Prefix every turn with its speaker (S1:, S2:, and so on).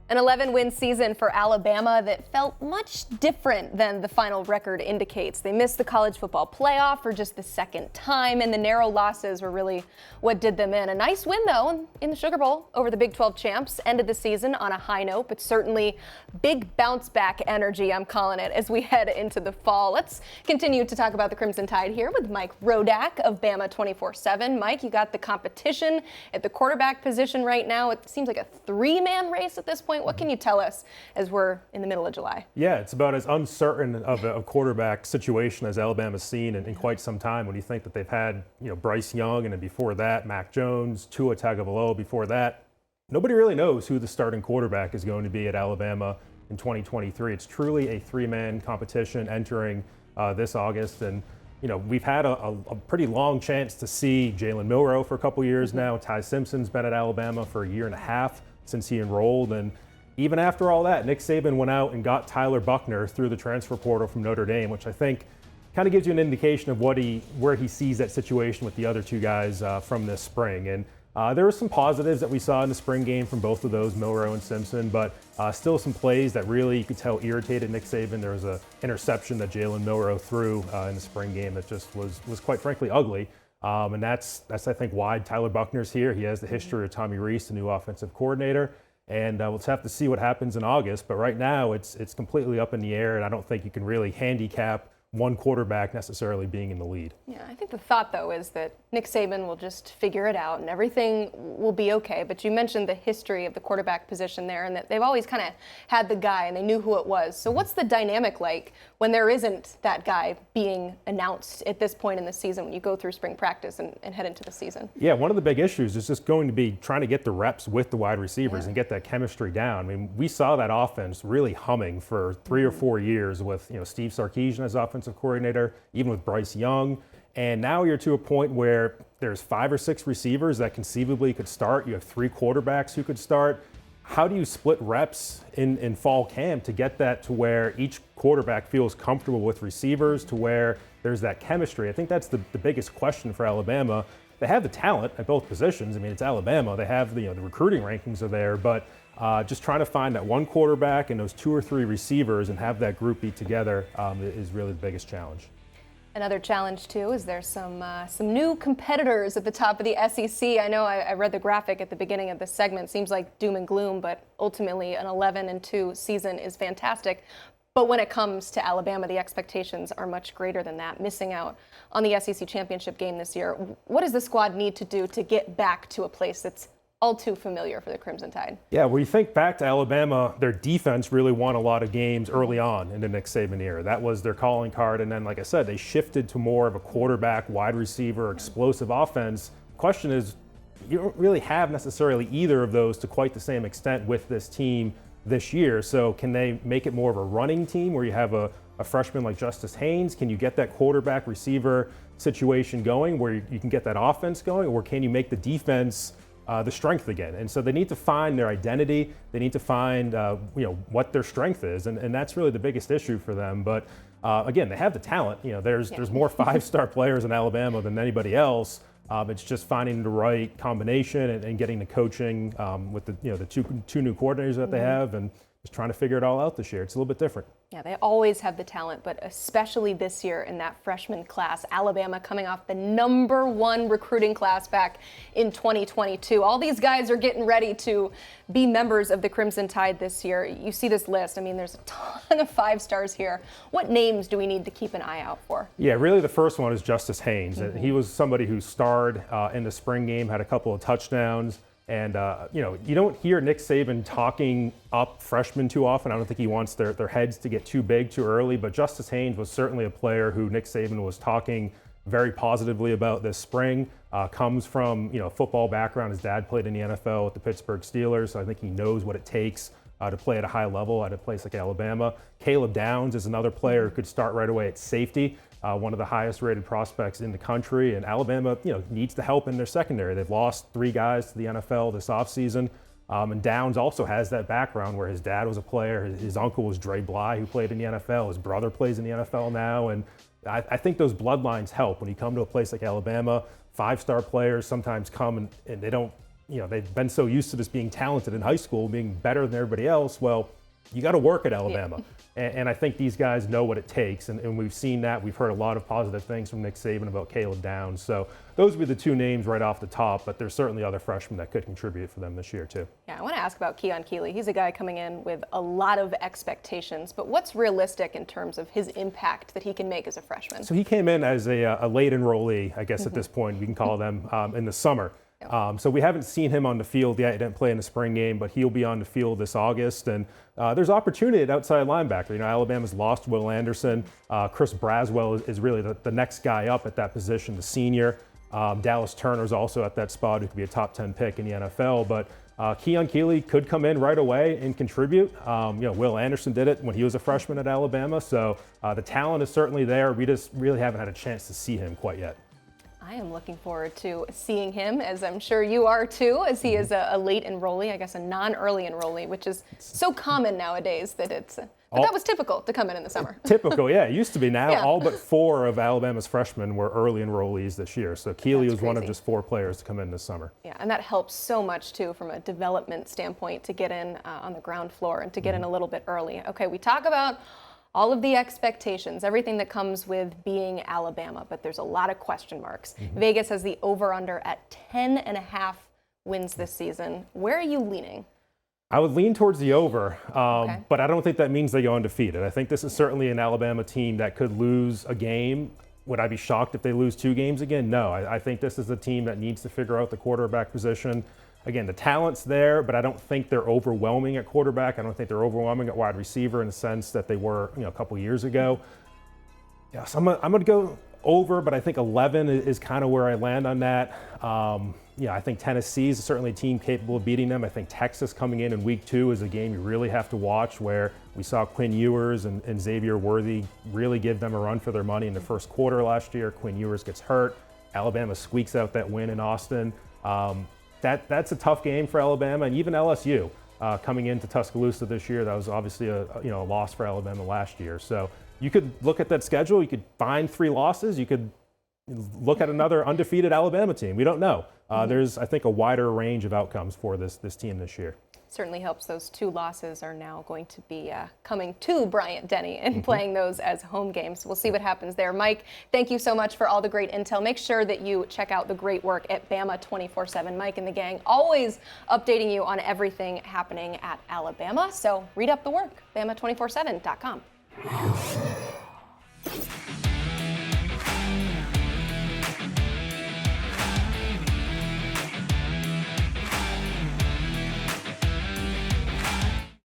S1: An 11-win season for Alabama that felt much different than the final record indicates. They missed the college football playoff for just the second time, and the narrow losses were really what did them in. A nice win, though, in the Sugar Bowl over the Big 12 champs. Ended the season on a high note, but certainly big bounce-back energy, I'm calling it, as we head into the fall. Let's continue to talk about the Crimson Tide here with Mike Rodak of Bama247. Mike, you got the competition at the quarterback position right now. It seems like a three-man race at this point. What can you tell us as we're in the middle of July?
S2: Yeah, it's about as uncertain of a quarterback situation as Alabama's seen in quite some time. When you think that they've had, Bryce Young, and then before that, Mac Jones, Tua Tagovailoa before that, nobody really knows who the starting quarterback is going to be at Alabama in 2023. It's truly a three-man competition entering this August, and we've had a pretty long chance to see Jalen Milroe for a couple years now. Ty Simpson's been at Alabama for a year and a half since he enrolled, and even after all that, Nick Saban went out and got Tyler Buchner through the transfer portal from Notre Dame, which I think kind of gives you an indication of where he sees that situation with the other two guys from this spring. And there were some positives that we saw in the spring game from both of those, Milroe and Simpson, but still some plays that really you could tell irritated Nick Saban. There was an interception that Jalen Milroe threw in the spring game that just was quite frankly ugly. And that's I think why Tyler Buchner's here. He has the history of Tommy Rees, the new offensive coordinator. And we'll just have to see what happens in August. But right now, it's completely up in the air, and I don't think you can really handicap one quarterback necessarily being in the lead.
S1: Yeah, I think the thought, though, is that Nick Saban will just figure it out and everything will be okay. But you mentioned the history of the quarterback position there, and that they've always kind of had the guy and they knew who it was. So what's the dynamic like when there isn't that guy being announced at this point in the season when you go through spring practice and head into the season?
S2: Yeah, one of the big issues is just going to be trying to get the reps with the wide receivers and get that chemistry down. I mean, we saw that offense really humming for 3 or 4 years with Steve Sarkisian as offensive coordinator, even with Bryce Young. And now you're to a point where there's 5 or 6 receivers that conceivably could start. You have 3 quarterbacks who could start. How do you split reps in fall camp to get that to where each quarterback feels comfortable with receivers, to where there's that chemistry? I think that's the biggest question for Alabama. They have the talent at both positions. I mean, it's Alabama. They have the recruiting rankings are there, but just trying to find that one quarterback and those 2 or 3 receivers and have that group be together is really the biggest challenge.
S1: Another challenge, too, is there's some new competitors at the top of the SEC. I know I read the graphic at the beginning of this segment. Seems like doom and gloom, but ultimately an 11-2 season is fantastic. But when it comes to Alabama, the expectations are much greater than that, missing out on the SEC championship game this year. What does the squad need to do to get back to a place that's all too familiar for the Crimson Tide?
S2: Yeah, when you think back to Alabama, their defense really won a lot of games early on in the Nick Saban era. That was their calling card. And then, like I said, they shifted to more of a quarterback, wide receiver, explosive offense. The question is, you don't really have necessarily either of those to quite the same extent with this team this year. So can they make it more of a running team where you have a freshman like Justice Haynes? Can you get that quarterback receiver situation going where you can get that offense going? Or can you make the defense the strength again? And so they need to find their identity. They need to find what their strength is, and that's really the biggest issue for them. But again, they have the talent. There's more 5-star players in Alabama than anybody else. It's just finding the right combination and getting the coaching with the two new coordinators that they have, and just trying to figure it all out this year. It's a little bit different.
S1: Yeah, they always have the talent, but especially this year in that freshman class. Alabama coming off the #1 recruiting class back in 2022. All these guys are getting ready to be members of the Crimson Tide this year. You see this list. I mean, there's a ton of 5-stars here. What names do we need to keep an eye out for?
S2: Yeah, really the first one is Justice Haynes. He was somebody who starred in the spring game, had a couple of touchdowns. And, you don't hear Nick Saban talking up freshmen too often. I don't think he wants their heads to get too big too early. But Justice Haynes was certainly a player who Nick Saban was talking very positively about this spring. Comes from, football background. His dad played in the NFL with the Pittsburgh Steelers. So I think he knows what it takes to play at a high level at a place like Alabama. Caleb Downs is another player who could start right away at safety. One of the highest rated prospects in the country, and Alabama, needs the help in their secondary. They've lost 3 guys to the NFL this offseason, and Downs also has that background where his dad was a player, his uncle was Dre Bly, who played in the NFL, his brother plays in the NFL now, and I think those bloodlines help when you come to a place like Alabama. 5-star players sometimes come and they don't they've been so used to just being talented in high school, being better than everybody else. Well, you got to work at Alabama. And I think these guys know what it takes. And we've seen that. We've heard a lot of positive things from Nick Saban about Caleb Downs. So those would be the two names right off the top. But there's certainly other freshmen that could contribute for them this year, too.
S1: Yeah, I want to ask about Keon Keeley. He's a guy coming in with a lot of expectations. But what's realistic in terms of his impact that he can make as a freshman?
S2: So he came in as a late enrollee, I guess at this point, we can call them, in the summer. So we haven't seen him on the field yet. He didn't play in the spring game, but he'll be on the field this August. And there's opportunity at outside linebacker. Alabama's lost Will Anderson. Chris Braswell is really the next guy up at that position, the senior. Dallas Turner's also at that spot, who could be a top 10 pick in the NFL. But Keon Keeley could come in right away and contribute. Will Anderson did it when he was a freshman at Alabama. So the talent is certainly there. We just really haven't had a chance to see him quite yet.
S1: I am looking forward to seeing him, as I'm sure you are too, as he is a late enrollee, I guess a non-early enrollee, which is so common nowadays that but that was typical to come in the summer.
S2: Typical, yeah. It used to be. Now all but 4 of Alabama's freshmen were early enrollees this year. So Keeley was one of just 4 players to come in this summer. Yeah,
S1: and that helps so much too from a development standpoint to get in on the ground floor and to get in a little bit early. Okay, we talk about all of the expectations, everything that comes with being Alabama, but there's a lot of question marks. Vegas has the over-under at 10.5 wins this season. Where are you leaning?
S2: I would lean towards the over, but I don't think that means they go undefeated. I think this is certainly an Alabama team that could lose a game. Would I be shocked if they lose 2 games again? No, I think this is a team that needs to figure out the quarterback position. Again, the talent's there, but I don't think they're overwhelming at quarterback. I don't think they're overwhelming at wide receiver in the sense that they were, a couple years ago. Yeah, so I'm going to go over, but I think 11 is kind of where I land on that. I think Tennessee is certainly a team capable of beating them. I think Texas coming in week 2 is a game you really have to watch, where we saw Quinn Ewers and Xavier Worthy really give them a run for their money in the first quarter last year. Quinn Ewers gets hurt. Alabama squeaks out that win in Austin. That's a tough game for Alabama, and even LSU coming into Tuscaloosa this year. That was obviously a loss for Alabama last year. So you could look at that schedule. You could find 3 losses. You could look at another undefeated Alabama team. We don't know. There's, I think, a wider range of outcomes for this team this year.
S1: Certainly helps those 2 losses are now going to be coming to Bryant-Denny and playing those as home games. We'll see what happens there. Mike, thank you so much for all the great intel. Make sure that you check out the great work at Bama247. Mike and the gang always updating you on everything happening at Alabama. So read up the work, Bama247.com.